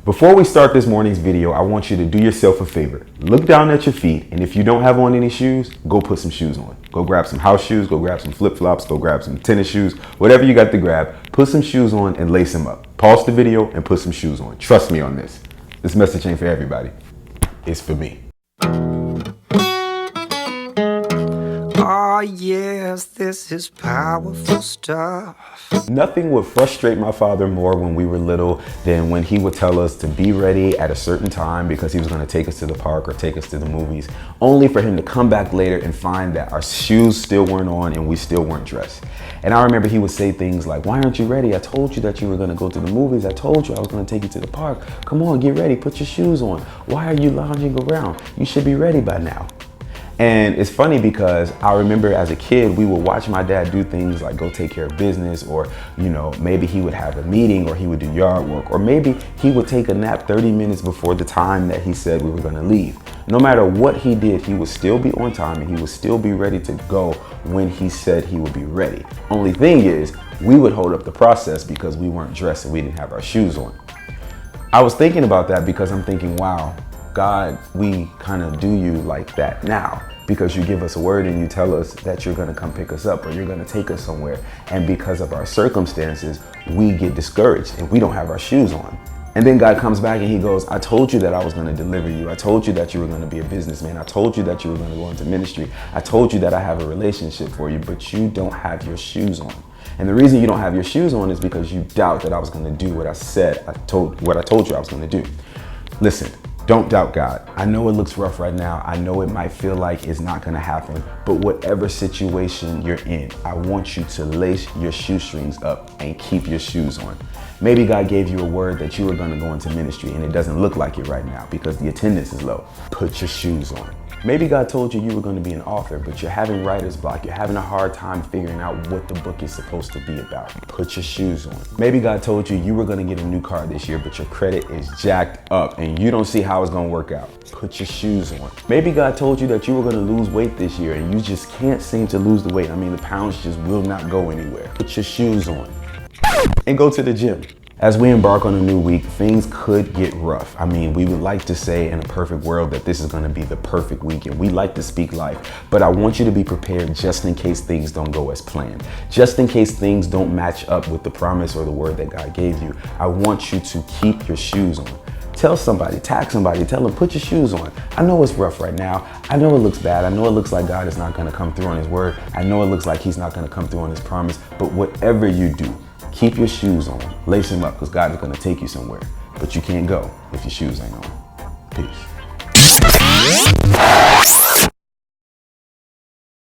Before we start this morning's video, I want you to do yourself a favor. Look down at your feet, and if you don't have on any shoes, go put some shoes on. Go grab some house shoes, go grab some flip-flops, go grab some tennis shoes, whatever you got to grab, put some shoes on and lace them up. Pause the video and put some shoes on. Trust me on this. This message ain't for everybody. It's for me. Oh yes, this is powerful stuff. Nothing would frustrate my father more when we were little than when he would tell us to be ready at a certain time because he was going to take us to the park or take us to the movies, only for him to come back later and find that our shoes still weren't on and we still weren't dressed. And I remember he would say things like, "Why aren't you ready? I told you that you were going to go to the movies. I told you I was going to take you to the park. Come on, get ready, put your shoes on. Why are you lounging around? You should be ready by now." And it's funny because I remember as a kid, we would watch my dad do things like go take care of business, or, maybe he would have a meeting, or he would do yard work, or maybe he would take a nap 30 minutes before the time that he said we were going to leave. No matter what he did, he would still be on time and he would still be ready to go when he said he would be ready. Only thing is, we would hold up the process because we weren't dressed and we didn't have our shoes on. I was thinking about that because I'm thinking, wow, God, we kind of do you like that now, because you give us a word and you tell us that you're going to come pick us up or you're going to take us somewhere. And because of our circumstances, we get discouraged and we don't have our shoes on. And then God comes back and he goes, "I told you that I was going to deliver you. I told you that you were going to be a businessman. I told you that you were going to go into ministry. I told you that I have a relationship for you, but you don't have your shoes on." And the reason you don't have your shoes on is because you doubt that I was going to do what I told you I was going to do. Listen. Don't doubt God. I know it looks rough right now. I know it might feel like it's not going to happen, but whatever situation you're in, I want you to lace your shoestrings up and keep your shoes on. Maybe God gave you a word that you were going to go into ministry and it doesn't look like it right now because the attendance is low. Put your shoes on. Maybe God told you were going to be an author, but you're having writer's block. You're having a hard time figuring out what the book is supposed to be about. Put your shoes on. Maybe God told you were going to get a new car this year, but your credit is jacked up and you don't see how it's going to work out. Put your shoes on. Maybe God told you that you were going to lose weight this year and you just can't seem to lose the weight. I mean, the pounds just will not go anywhere. Put your shoes on and go to the gym. As we embark on a new week, things could get rough. I mean, we would like to say in a perfect world that this is going to be the perfect week, and we like to speak life, but I want you to be prepared just in case things don't go as planned. Just in case things don't match up with the promise or the word that God gave you, I want you to keep your shoes on. Tell somebody, tag somebody, tell them, put your shoes on. I know it's rough right now. I know it looks bad. I know it looks like God is not going to come through on his word. I know it looks like he's not going to come through on his promise, but whatever you do, keep your shoes on, lace them up, because God is going to take you somewhere. But you can't go if your shoes ain't on. Peace.